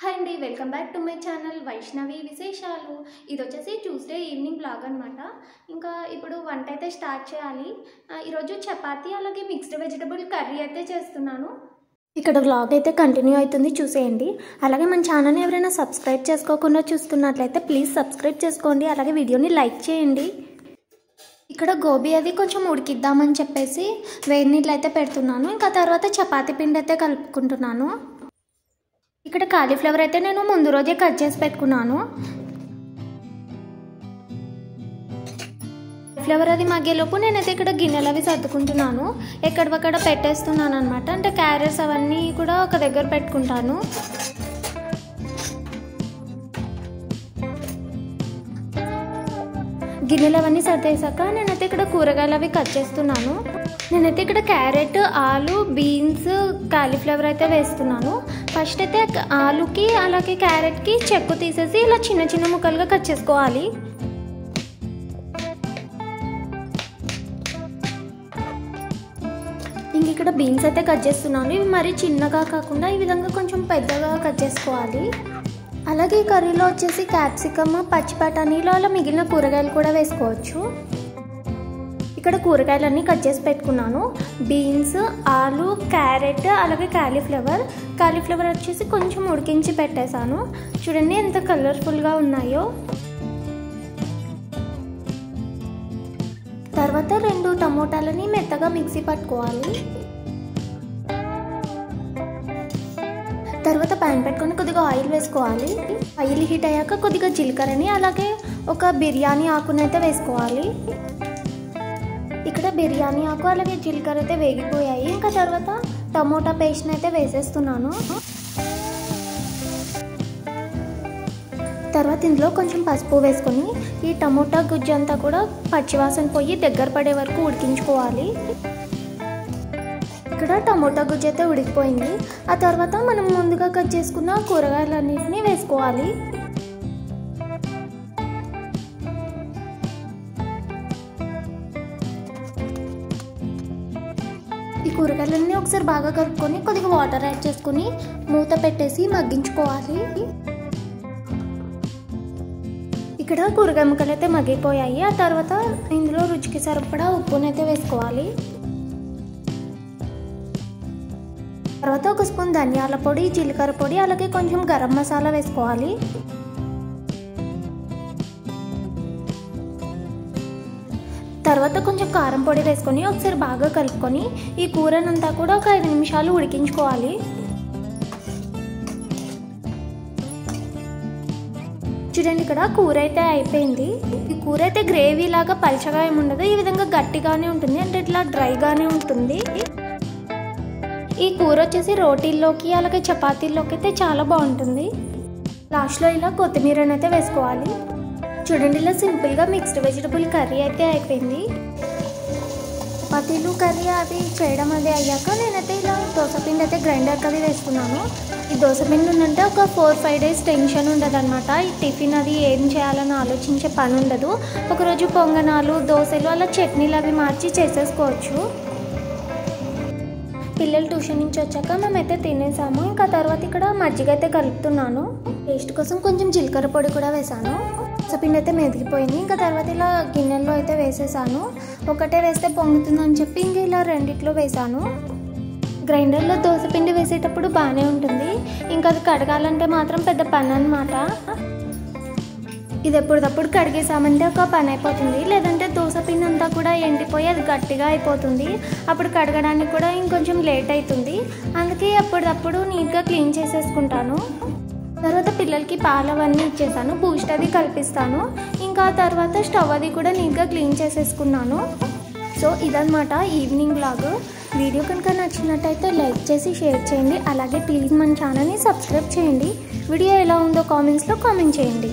Hi అండి, welcome back to my channel Vaishnavi విశేషాలు. ఇది వచ్చేసి ట్యూస్డే ఈవినింగ్ బ్లాగ్ అనమాట. ఇంకా ఇప్పుడు వంట అయితే స్టార్ట్ చేయాలి. ఈరోజు చపాతీ అలాగే మిక్స్డ్ వెజిటబుల్ కర్రీ అయితే చేస్తున్నాను. ఇక్కడ వ్లాగ్ అయితే కంటిన్యూ అవుతుంది, చూసేయండి. అలాగే మన ఛానల్ని ఎవరైనా సబ్స్క్రైబ్ చేసుకోకుండా చూస్తున్నట్లయితే ప్లీజ్ సబ్స్క్రైబ్ చేసుకోండి, అలాగే వీడియోని లైక్ చేయండి. ఇక్కడ గోబీ అది కొంచెం ఉడికిద్దామని చెప్పేసి వేడి నీళ్ళు అయితే పెడుతున్నాను. ఇంకా తర్వాత చపాతీ పిండి అయితే కలుపుకుంటున్నాను. ఇక్కడ కాలీఫ్లవర్ అయితే నేను ముందు రోజే కట్ చేసి పెట్టుకున్నాను. ఫ్లవర్ అది మగ్గేలోపు నేనైతే ఇక్కడ గిన్నెలు అవి సర్దుకుంటున్నాను. ఎక్కడొక్కడ పెట్టేస్తున్నాను అనమాట. అంటే క్యారెట్స్ అవన్నీ కూడా ఒక దగ్గర పెట్టుకుంటాను. గిన్నెలు అవన్నీ సర్దేశాక నేనైతే ఇక్కడ కూరగాయలు అవి కట్ చేస్తున్నాను. నేనైతే ఇక్కడ క్యారెట్, ఆలు, బీన్స్, కాలీఫ్లవర్ అయితే వేస్తున్నాను. ఫస్ట్ అయితే ఆలుకి అలాగే క్యారెట్కి చెక్కు తీసేసి ఇలా చిన్న చిన్న ముక్కలుగా కట్ చేసుకోవాలి. ఇంక ఇక్కడ బీన్స్ అయితే కట్ చేస్తున్నాను. ఇవి మరీ చిన్నగా కాకుండా ఈ విధంగా కొంచెం పెద్దగా కట్ చేసుకోవాలి. అలాగే ఈ కర్రీలో వచ్చేసి క్యాప్సికమ్, పచ్చి బఠానీలు అలా మిగిలిన కూరగాయలు కూడా వేసుకోవచ్చు. ఇక్కడ కూరగాయలన్నీ కట్ చేసి పెట్టుకున్నాను. బీన్స్, ఆలు, క్యారెట్ అలాగే కాలీఫ్లవర్ వచ్చేసి కొంచెం ఉడికించి పెట్టేశాను. చూడండి ఎంత కలర్ఫుల్గా ఉన్నాయో. తర్వాత 2 టమోటాలని మెత్తగా మిక్సీ పట్టుకోవాలి. తర్వాత ప్యాన్ పెట్టుకొని కొద్దిగా ఆయిల్ వేసుకోవాలి. ఆయిల్ హీట్ అయ్యాక కొద్దిగా జీలకర్రని అలాగే ఒక బిర్యానీ ఆకునైతే వేసుకోవాలి. ఇక్కడ బిర్యానీ ఆకు అలాగే జీలకర్ర అయితే వేగిపోయాయి. ఇంకా తర్వాత టమోటా పేస్ట్ని అయితే వేసేస్తున్నాను. తర్వాత ఇందులో కొంచెం పసుపు వేసుకొని ఈ టమోటా గుజ్జు అంతా కూడా పచ్చివాసన పోయి దగ్గర పడే వరకు ఉడికించుకోవాలి. ఇక్కడ టమోటా గుజ్జు అయితే ఉడికిపోయింది. ఆ తర్వాత మనం ముందుగా కట్ చేసుకున్న కూరగాయలన్నింటినీ వేసుకోవాలి. ఈ కూరగాయలన్నీ ఒకసారి బాగా కలుపుకొని కొద్దిగా వాటర్ యాడ్ చేసుకొని మూత పెట్టేసి మగ్గించుకోవాలి. ఇక్కడ కూరగాయ ముక్కలు అయితే మగ్గిపోయాయి. ఆ తర్వాత ఇందులో రుచికి సరిపడా ఉప్పునైతే వేసుకోవాలి. తర్వాత 1 స్పూన్ ధనియాల పొడి, జీలకర్ర పొడి అలాగే కొంచెం గరం మసాలా వేసుకోవాలి. తర్వాత కొంచెం కారం పొడి వేసుకొని ఒకసారి బాగా కలుపుకొని ఈ కూరనంతా కూడా ఒక 5 నిమిషాలు ఉడికించుకోవాలి. చూడండి ఇక్కడ కూర అయితే అయిపోయింది. ఈ కూర అయితే గ్రేవీ లాగా పల్చగా ఏమి ఉండదు, ఈ విధంగా గట్టిగానే ఉంటుంది, అంటే ఇట్లా డ్రైగానే ఉంటుంది. ఈ కూర వచ్చేసి రోటీల్లోకి అలాగే చపాతీల్లోకి అయితే చాలా బాగుంటుంది. లాస్ట్లో ఇలా కొత్తిమీరని అయితే వేసుకోవాలి. చూడండి ఇలా సింపుల్గా మిక్స్డ్ వెజిటబుల్ కర్రీ అయితే అయిపోయింది. చపాతీలు కర్రీ అది చేయడం అది అయ్యాక నేనైతే ఇలా దోసపిండి అయితే గ్రైండర్కి అది వేసుకున్నాను. ఈ దోసపిండి ఉందంటే ఒక 4-5 డేస్ టెన్షన్ ఉండదు అనమాట. ఈ టిఫిన్ అది ఏం చేయాలని ఆలోచించే పని ఉండదు. ఒకరోజు పొంగనాలు, దోశలు అలా చట్నీలు అవి మార్చి చేసేసుకోవచ్చు. పిల్లలు ట్యూషన్ నుంచి వచ్చాక మేమైతే తినేసాము. ఇంకా తర్వాత ఇక్కడ మజ్జిగ అయితే కలుపుతున్నాను. టేస్ట్ కోసం కొంచెం జీలకర్ర పొడి కూడా వేసాను. దోసపిండి అయితే మెదిగిపోయింది. ఇంకా తర్వాత ఇలా గిన్నెల్లో అయితే వేసేసాను. ఒకటే వేస్తే పొంగుతుందని చెప్పి ఇంకా ఇలా 2 వేసాను. గ్రైండర్లో దోసపిండి వేసేటప్పుడు బాగానే ఉంటుంది, ఇంకా అది కడగాలంటే మాత్రం పెద్ద పని అనమాట. ఇది ఎప్పటికప్పుడు కడిగేసామంటే ఒక పని అయిపోతుంది, లేదంటే దోసపిండి అంతా కూడా ఎండిపోయి అది గట్టిగా అయిపోతుంది. అప్పుడు కడగడానికి కూడా ఇంకొంచెం లేట్ అవుతుంది. అందుకే అప్పటికప్పుడు నీట్గా క్లీన్ చేసేసుకుంటాను. తర్వాత పిల్లలకి పాలు అవన్నీ ఇచ్చేసాను, బూస్ట్ అది కల్పిస్తాను. ఇంకా తర్వాత స్టవ్ అది కూడా నీట్గా క్లీన్ చేసేసుకున్నాను. సో ఇదన్నమాట ఈవినింగ్ బ్లాగ్. వీడియో కనుక నచ్చినట్టయితే లైక్ చేసి షేర్ చేయండి, అలాగే ప్లీజ్ మన ఛానల్ని సబ్స్క్రైబ్ చేయండి. వీడియో ఎలా ఉందో కామెంట్స్లో కామెంట్ చేయండి.